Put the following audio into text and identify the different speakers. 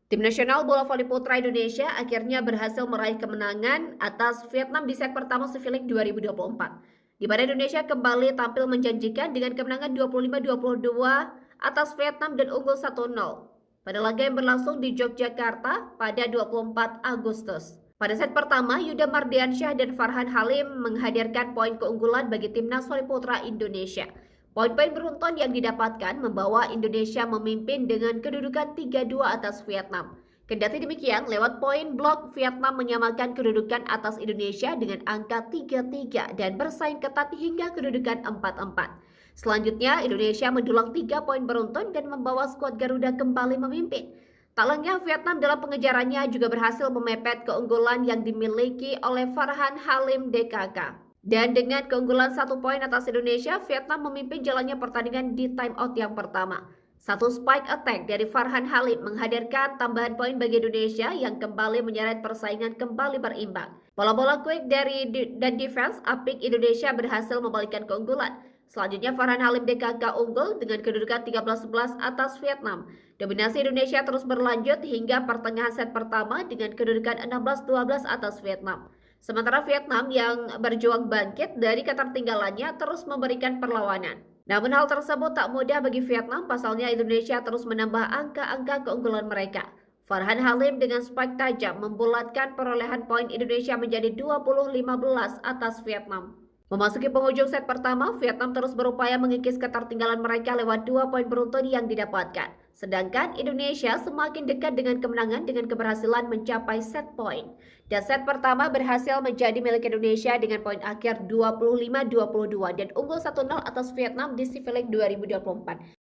Speaker 1: Tim nasional bola voli putra Indonesia akhirnya berhasil meraih kemenangan atas Vietnam di set pertama Civilik 2024, di mana Indonesia kembali tampil menjanjikan dengan kemenangan 25-22 atas Vietnam dan unggul 1-0 pada laga yang berlangsung di Yogyakarta pada 24 Agustus. Pada set pertama, Yuda Mardiansyah dan Farhan Halim menghadirkan poin keunggulan bagi timnas voli putra Indonesia. Poin-poin beruntun yang didapatkan membawa Indonesia memimpin dengan kedudukan 3-2 atas Vietnam. Kendati demikian, lewat poin blok, Vietnam menyamakan kedudukan atas Indonesia dengan angka 3-3 dan bersaing ketat hingga kedudukan 4-4. Selanjutnya, Indonesia mendulang 3 poin beruntun dan membawa skuad Garuda kembali memimpin. Tak lengah, Vietnam dalam pengejarannya juga berhasil memepet keunggulan yang dimiliki oleh Farhan Halim DKK. Dan dengan keunggulan 1 poin atas Indonesia, Vietnam memimpin jalannya pertandingan di timeout yang pertama. Satu spike attack dari Farhan Halim menghadirkan tambahan poin bagi Indonesia yang kembali menyeret persaingan kembali berimbang. Bola-bola quick dan defense apik Indonesia berhasil membalikkan keunggulan. Selanjutnya Farhan Halim DKK unggul dengan kedudukan 13-11 atas Vietnam. Dominasi Indonesia terus berlanjut hingga pertengahan set pertama dengan kedudukan 16-12 atas Vietnam. Sementara Vietnam yang berjuang bangkit dari ketertinggalannya terus memberikan perlawanan. Namun hal tersebut tak mudah bagi Vietnam, pasalnya Indonesia terus menambah angka-angka keunggulan mereka. Farhan Halim dengan spike tajam membulatkan perolehan poin Indonesia menjadi 20-15 atas Vietnam. Memasuki penghujung set pertama, Vietnam terus berupaya mengikis ketertinggalan mereka lewat 2 poin beruntun yang didapatkan. Sedangkan Indonesia semakin dekat dengan kemenangan dengan keberhasilan mencapai set point. Dan set pertama berhasil menjadi milik Indonesia dengan poin akhir 25-22 dan unggul 1-0 atas Vietnam di Civilik 2024.